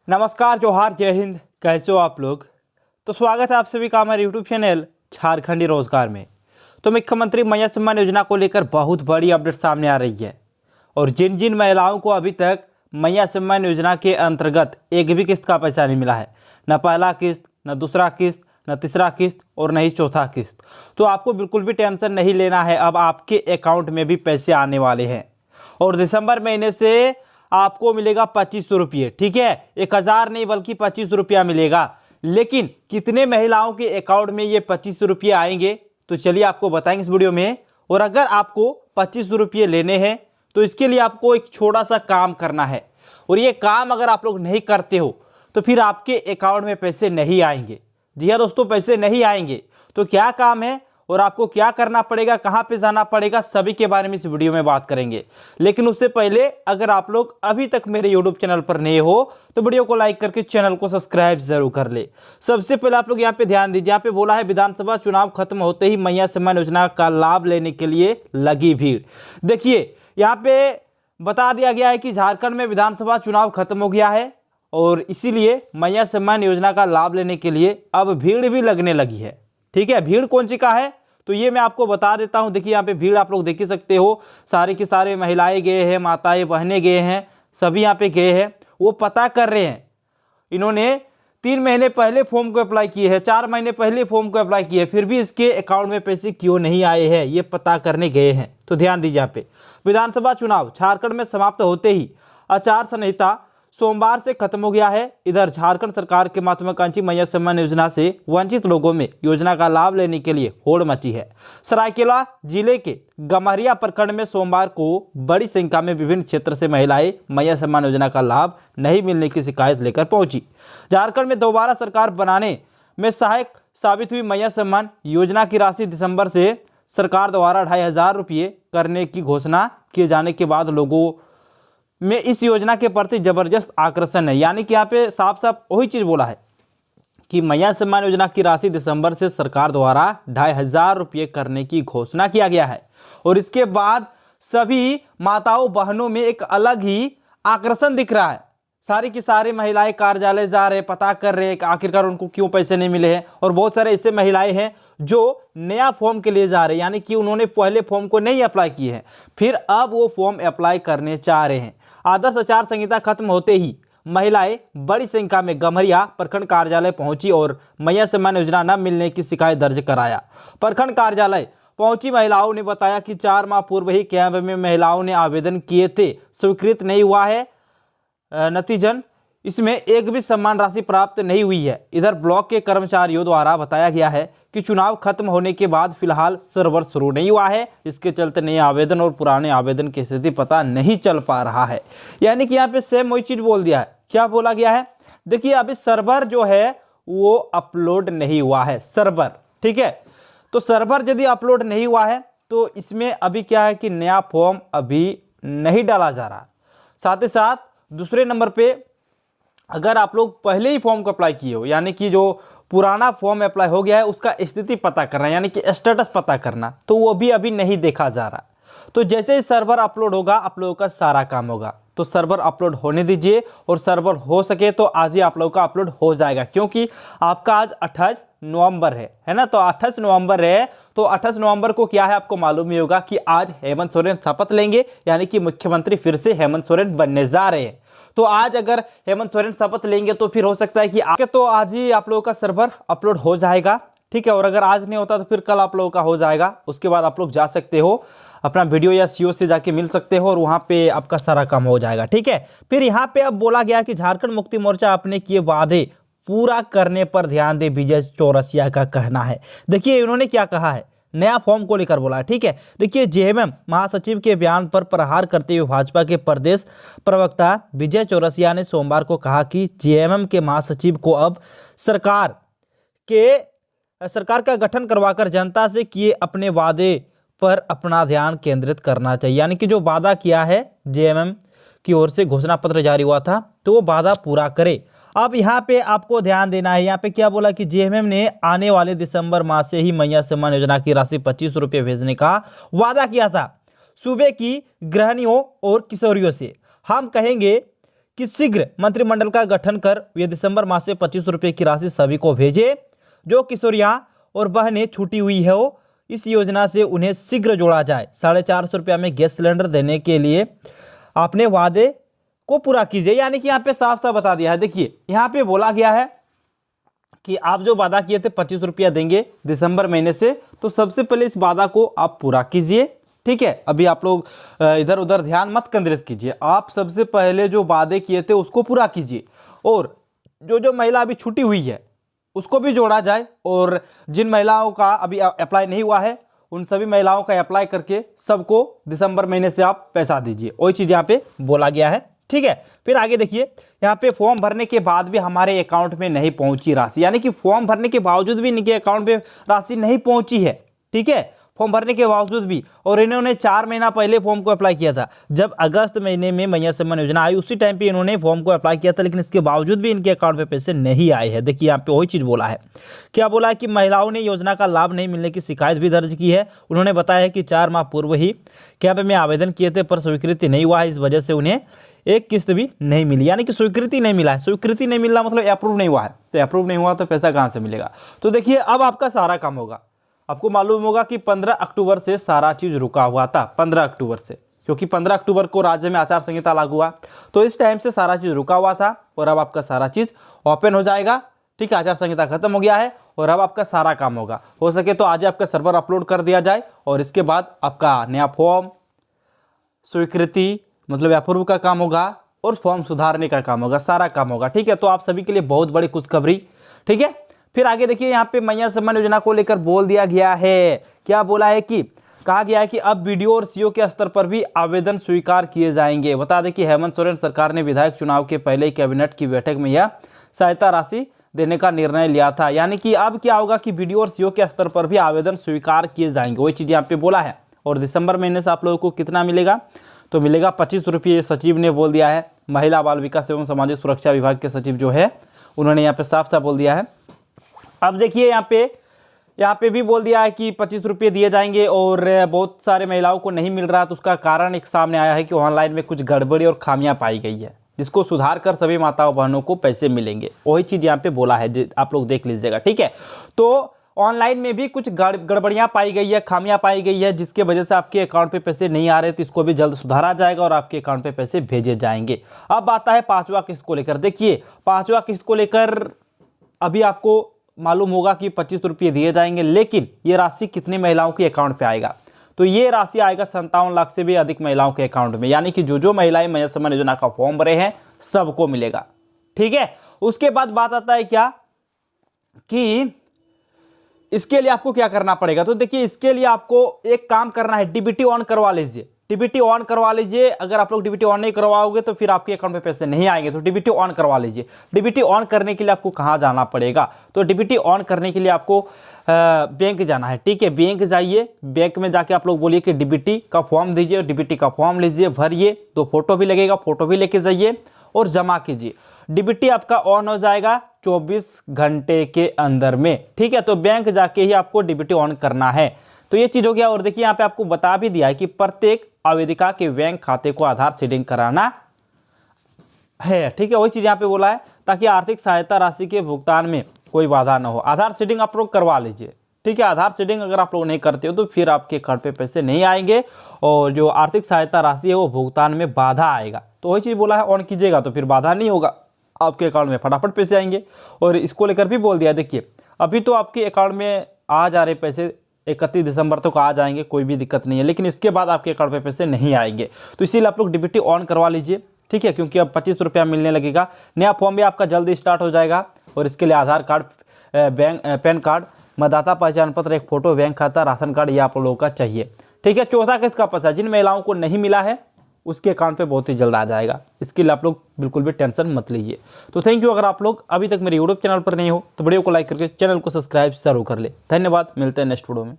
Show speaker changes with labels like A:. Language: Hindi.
A: नमस्कार, जोहार, जय हिंद। कैसे हो आप लोग? तो स्वागत है आप सभी का हमारे यूट्यूब चैनल झारखंडी रोजगार में। तो मुख्यमंत्री मैया सम्मान योजना को लेकर बहुत बड़ी अपडेट सामने आ रही है और जिन जिन महिलाओं को अभी तक मैया सम्मान योजना के अंतर्गत एक भी किस्त का पैसा नहीं मिला है, न पहला किस्त, न दूसरा किस्त, न तीसरा किस्त और न ही चौथा किस्त, तो आपको बिल्कुल भी टेंशन नहीं लेना है। अब आपके अकाउंट में भी पैसे आने वाले हैं और दिसंबर महीने से आपको मिलेगा 2500 रुपये। ठीक है, 1000 नहीं बल्कि 2500 रुपया मिलेगा। लेकिन कितने महिलाओं के अकाउंट में ये 2500 रुपये आएंगे, तो चलिए आपको बताएंगे इस वीडियो में। और अगर आपको 2500 रुपये लेने हैं तो इसके लिए आपको एक छोटा सा काम करना है और ये काम अगर आप लोग नहीं करते हो तो फिर आपके अकाउंट में पैसे नहीं आएंगे। जी हाँ दोस्तों, पैसे नहीं आएंगे। तो क्या काम है और आपको क्या करना पड़ेगा, कहाँ पे जाना पड़ेगा, सभी के बारे में इस वीडियो में बात करेंगे। लेकिन उससे पहले अगर आप लोग अभी तक मेरे यूट्यूब चैनल पर नए हो तो वीडियो को लाइक करके चैनल को सब्सक्राइब जरूर कर ले। सबसे पहले आप लोग यहाँ पे ध्यान दीजिए, यहाँ पे बोला है विधानसभा चुनाव खत्म होते ही मैया सम्मान योजना का लाभ लेने के लिए लगी भीड़। देखिए यहाँ पे बता दिया गया है कि झारखंड में विधानसभा चुनाव खत्म हो गया है और इसीलिए मैया सम्मान योजना का लाभ लेने के लिए अब भीड़ भी लगने लगी है। ठीक है, भीड़ कौन सी का है तो ये मैं आपको बता देता हूं। देखिए यहाँ पे भीड़ आप लोग देख ही सकते हो, सारे के सारे महिलाएं गए हैं, माताएं बहनें गए हैं, सभी यहाँ पे गए हैं। वो पता कर रहे हैं, इन्होंने 3 महीने पहले फॉर्म को अप्लाई किए हैं, 4 महीने पहले फॉर्म को अप्लाई किए, फिर भी इसके अकाउंट में पैसे क्यों नहीं आए हैं ये पता करने गए हैं। तो ध्यान दीजिए, यहाँ पे विधानसभा चुनाव झारखंड में समाप्त होते ही आचार संहिता सोमवार से खत्म हो गया है। इधर झारखंड सरकार के महत्वाकांक्षी मैया सम्मान योजना से वंचित लोगों में योजना का लाभ लेने के लिए होड़ मची है। सरायकेला जिले के गम्हरिया प्रखंड में सोमवार को बड़ी संख्या में विभिन्न क्षेत्र से महिलाएं मैया सम्मान योजना का लाभ नहीं मिलने की शिकायत लेकर पहुंची। झारखंड में दोबारा सरकार बनाने में सहायक साबित हुई मैया सम्मान योजना की राशि दिसंबर से सरकार द्वारा 2500 रुपये करने की घोषणा किए जाने के बाद लोगों में इस योजना के प्रति जबरदस्त आकर्षण है। यानी कि यहाँ पे साफ साफ वही चीज बोला है कि मैया सम्मान योजना की राशि दिसंबर से सरकार द्वारा 2500 रुपये करने की घोषणा किया गया है और इसके बाद सभी माताओं बहनों में एक अलग ही आकर्षण दिख रहा है। सारी की सारी महिलाएं कार्यालय जा रहे, पता कर रहे हैं कि आखिरकार उनको क्यों पैसे नहीं मिले हैं। और बहुत सारे ऐसे महिलाएं हैं जो नया फॉर्म के लिए जा रहे हैं, यानी कि उन्होंने पहले फॉर्म को नहीं अप्लाई किए हैं, फिर अब वो फॉर्म अप्लाई करने चाह रहे हैं। आदर्श आचार संहिता खत्म होते ही महिलाएं बड़ी संख्या में गम्हरिया प्रखंड कार्यालय पहुंची और मैया सम्मान योजना न मिलने की शिकायत दर्ज कराया। प्रखंड कार्यालय पहुंची महिलाओं ने बताया कि 4 माह पूर्व ही कैंप में महिलाओं ने आवेदन किए थे, स्वीकृत नहीं हुआ है। नतीजन इसमें एक भी सम्मान राशि प्राप्त नहीं हुई है। इधर ब्लॉक के कर्मचारियों द्वारा बताया गया है कि चुनाव खत्म होने के बाद फिलहाल सर्वर शुरू नहीं हुआ है, इसके चलते नए आवेदन और पुराने आवेदन की स्थिति पता नहीं चल पा रहा है। यानी कि यहाँ पे सेम वही चीज बोल दिया है। क्या बोला गया है? देखिए अभी सर्वर जो है वो अपलोड नहीं हुआ है, सर्वर। ठीक है, तो सर्वर यदि अपलोड नहीं हुआ है तो इसमें अभी क्या है कि नया फॉर्म अभी नहीं डाला जा रहा। साथ ही साथ दूसरे नंबर पे अगर आप लोग पहले ही फॉर्म को अप्लाई किए हो, यानी कि जो पुराना फॉर्म अप्लाई हो गया है उसका स्थिति पता करना, यानी कि स्टेटस पता करना, तो वो भी अभी नहीं देखा जा रहा। तो जैसे ही सर्वर अपलोड होगा आप लोगों का सारा काम होगा। तो सर्वर अपलोड होने दीजिए और सर्वर हो सके तो आज ही आप लोगों का अपलोड हो जाएगा, क्योंकि आपका आज 28 नवंबर है ना। तो 28 नवंबर है, तो 28 नवंबर को क्या है आपको मालूम ही होगा कि आज हेमंत सोरेन शपथ लेंगे, यानी कि मुख्यमंत्री फिर से हेमंत सोरेन बनने जा रहे हैं। तो आज अगर हेमंत सोरेन शपथ लेंगे तो फिर हो सकता है कि आज ही आप लोगों का सर्वर अपलोड हो जाएगा। ठीक है, और अगर आज नहीं होता तो फिर कल आप लोगों का हो जाएगा। उसके बाद आप लोग जा सकते हो, अपना वीडियो या सीओ से जाके मिल सकते हो और वहां पे आपका सारा काम हो जाएगा। ठीक है, फिर यहाँ पे अब बोला गया कि झारखंड मुक्ति मोर्चा अपने किए वादे पूरा करने पर ध्यान दे, विजय चौरसिया का कहना है। देखिए इन्होंने क्या कहा है, नया फॉर्म को लेकर बोला है। ठीक है, देखिए जेएमएम महासचिव के बयान पर प्रहार करते हुए भाजपा के प्रदेश प्रवक्ता विजय चौरसिया ने सोमवार को कहा कि जेएमएम के महासचिव को अब सरकार का गठन करवाकर जनता से किए अपने वादे पर अपना ध्यान केंद्रित करना चाहिए। यानी कि जो वादा किया है जेएमएम की ओर से, घोषणा पत्र जारी हुआ था, तो वो वादा पूरा करे। अब यहाँ पे आपको ध्यान देना है, यहाँ पे क्या बोला कि जेएमएम ने आने वाले दिसंबर माह से ही मैया सम्मान योजना की राशि 2500 रुपये भेजने का वादा किया था सूबे की गृहिणियों और किशोरियों से। हम कहेंगे कि शीघ्र मंत्रिमंडल का गठन कर वे दिसंबर माह से 25 रुपये की राशि सभी को भेजे जो किशोरियां और बहनें छूटी हुई है हो। इस योजना से उन्हें शीघ्र जोड़ा जाए। 450 रुपया में गैस सिलेंडर देने के लिए अपने वादे को पूरा कीजिए। यानी कि यहाँ पे साफ साफ बता दिया है। देखिए यहाँ पे बोला गया है कि आप जो वादा किए थे 25 रुपया देंगे दिसंबर महीने से, तो सबसे पहले इस वादा को आप पूरा कीजिए। ठीक है, अभी आप लोग इधर उधर ध्यान मत केंद्रित कीजिए। आप सबसे पहले जो वादे किए थे उसको पूरा कीजिए, और जो महिला अभी छूटी हुई है उसको भी जोड़ा जाए, और जिन महिलाओं का अभी अप्लाई नहीं हुआ है उन सभी महिलाओं का अप्लाई करके सबको दिसंबर महीने से आप पैसा दीजिए। वही चीज़ यहाँ पे बोला गया है। ठीक है, फिर आगे देखिए यहाँ पे फॉर्म भरने के बाद भी हमारे अकाउंट में नहीं पहुंची राशि, यानी कि फॉर्म भरने के बावजूद भी इनके अकाउंट में राशि नहीं पहुंची है। ठीक है, फॉर्म भरने के बावजूद भी, और इन्होंने 4 महीना पहले फॉर्म को अप्लाई किया था। जब अगस्त महीने में मैया सम्मान योजना आई उसी टाइम पे इन्होंने फॉर्म को अप्लाई किया था, लेकिन इसके बावजूद भी इनके अकाउंट में पैसे नहीं आए हैं। देखिए यहाँ पे वही चीज़ बोला है। क्या बोला है कि महिलाओं ने योजना का लाभ नहीं मिलने की शिकायत भी दर्ज की है। उन्होंने बताया है कि 4 माह पूर्व ही कैंप में आवेदन किए थे पर स्वीकृति नहीं हुआ है, इस वजह से उन्हें एक किस्त भी नहीं मिली, यानी कि स्वीकृति नहीं मिला है। स्वीकृति नहीं मिलना मतलब अप्रूव नहीं हुआ है, तो अप्रूव नहीं हुआ तो पैसा कहाँ से मिलेगा। तो देखिए अब आपका सारा काम होगा। आपको मालूम होगा कि 15 अक्टूबर से सारा चीज़ रुका हुआ था, 15 अक्टूबर से, क्योंकि 15 अक्टूबर को राज्य में आचार संहिता लागू हुआ, तो इस टाइम से सारा चीज़ रुका हुआ था, और अब आपका सारा चीज़ ओपन हो जाएगा। ठीक है, आचार संहिता खत्म हो गया है और अब आपका सारा काम होगा। हो सके तो आज आपका सर्वर अपलोड कर दिया जाए, और इसके बाद आपका नया फॉर्म, स्वीकृति मतलब अप्रूव का काम होगा, और फॉर्म सुधारने का काम होगा, सारा काम होगा। ठीक है, तो आप सभी के लिए बहुत बड़ी खुशखबरी। ठीक है, फिर आगे देखिए यहाँ पे मैया सम्मान योजना को लेकर बोल दिया गया है। क्या बोला है कि कहा गया है कि अब बीडीओ और सीओ के स्तर पर भी आवेदन स्वीकार किए जाएंगे। बता दें कि हेमंत सोरेन सरकार ने विधायक चुनाव के पहले कैबिनेट की बैठक में यह सहायता राशि देने का निर्णय लिया था। यानी कि अब क्या होगा कि बीडीओ और सीओ के स्तर पर भी आवेदन स्वीकार किए जाएंगे, वही चीज़ यहाँ पे बोला है। और दिसंबर महीने से आप लोगों को कितना मिलेगा, तो मिलेगा 25 रुपये। सचिव ने बोल दिया है, महिला बाल विकास एवं सामाजिक सुरक्षा विभाग के सचिव जो है उन्होंने यहाँ पे साफ साफ बोल दिया है। अब देखिए यहाँ पे भी बोल दिया है कि 25 रुपये दिए जाएंगे, और बहुत सारे महिलाओं को नहीं मिल रहा, तो उसका कारण एक सामने आया है कि ऑनलाइन में कुछ गड़बड़ी और खामियां पाई गई है, जिसको सुधार कर सभी माताओं बहनों को पैसे मिलेंगे। वही चीज़ यहाँ पे बोला है, आप लोग देख लीजिएगा। ठीक है, तो ऑनलाइन में भी कुछ गड़बड़ियाँ पाई गई है, खामियां पाई गई है, जिसके वजह से आपके अकाउंट पे पैसे नहीं आ रहे, तो इसको भी जल्द सुधारा जाएगा और आपके अकाउंट पे पैसे भेजे जाएंगे। अब आता है 5वां किस्त को लेकर। देखिए 5वां किस्त को लेकर अभी आपको मालूम होगा कि 25 रुपये दिए जाएंगे, लेकिन ये राशि कितनी महिलाओं के अकाउंट पे आएगा, तो ये राशि आएगा 57 लाख से भी अधिक महिलाओं के अकाउंट में। यानी कि जो महिलाएं मैया सम्मान योजना का फॉर्म भरे हैं सबको मिलेगा। ठीक है, उसके बाद बात आता है क्या कि इसके लिए आपको क्या करना पड़ेगा। तो देखिए इसके लिए आपको एक काम करना है, डीबीटी ऑन करवा लीजिए। डीबीटी ऑन करवा लीजिए। अगर आप लोग डीबीटी ऑन नहीं करवाओगे तो फिर आपके अकाउंट में पैसे नहीं आएंगे, तो डीबीटी ऑन करवा लीजिए। डीबीटी ऑन करने के लिए आपको कहाँ जाना पड़ेगा, तो डीबीटी ऑन करने के लिए आपको बैंक जाना है। ठीक है, बैंक जाइए, बैंक में जाके आप लोग बोलिए कि डीबीटी का फॉर्म दीजिए, डीबीटी का फॉर्म लीजिए, भरिए, 2 फोटो भी लगेगा, फोटो भी लेके जाइए और जमा कीजिए। डीबीटी आपका ऑन हो जाएगा 24 घंटे के अंदर में। ठीक है, तो बैंक जाके ही आपको डीबीटी ऑन करना है। तो ये चीज़ हो गया। और देखिए यहाँ पे आपको बता भी दिया है कि प्रत्येक आवेदिका के बैंक खाते को आधार सीडिंग कराना है। ठीक है, वही चीज़ यहाँ पे बोला है, ताकि आर्थिक सहायता राशि के भुगतान में कोई बाधा ना हो। आधार सीडिंग आप लोग करवा लीजिए। ठीक है, आधार सीडिंग अगर आप लोग नहीं करते हो तो फिर आपके अकाउंट पे पैसे नहीं आएंगे, और जो आर्थिक सहायता राशि है वो भुगतान में बाधा आएगा। तो वही चीज़ बोला है, ऑन कीजिएगा तो फिर बाधा नहीं होगा, आपके अकाउंट में फटाफट पैसे आएंगे। और इसको लेकर भी बोल दिया, देखिए अभी तो आपके अकाउंट में आ जा रहे पैसे 31 दिसंबर तक आ जाएंगे, कोई भी दिक्कत नहीं है, लेकिन इसके बाद आपके अकाउंट पे पैसे नहीं आएंगे। तो इसीलिए आप लोग डीबीटी ऑन करवा लीजिए। ठीक है, क्योंकि अब 25 रुपया मिलने लगेगा। नया फॉर्म भी आपका जल्दी स्टार्ट हो जाएगा, और इसके लिए आधार कार्ड, बैंक, पैन कार्ड, मतदाता पहचान पत्र, एक फोटो, बैंक खाता, राशन कार्ड, ये आप लोगों का चाहिए। ठीक है, 4था किस्त का पैसा जिन महिलाओं को नहीं मिला है उसके अकाउंट पे बहुत ही जल्द आ जाएगा। इसके लिए आप लोग बिल्कुल भी टेंशन मत लीजिए। तो थैंक यू। अगर आप लोग अभी तक मेरे यूट्यूब चैनल पर नहीं हो तो वीडियो को लाइक करके चैनल को सब्सक्राइब जरूर कर ले। धन्यवाद, मिलते हैं नेक्स्ट वीडियो में।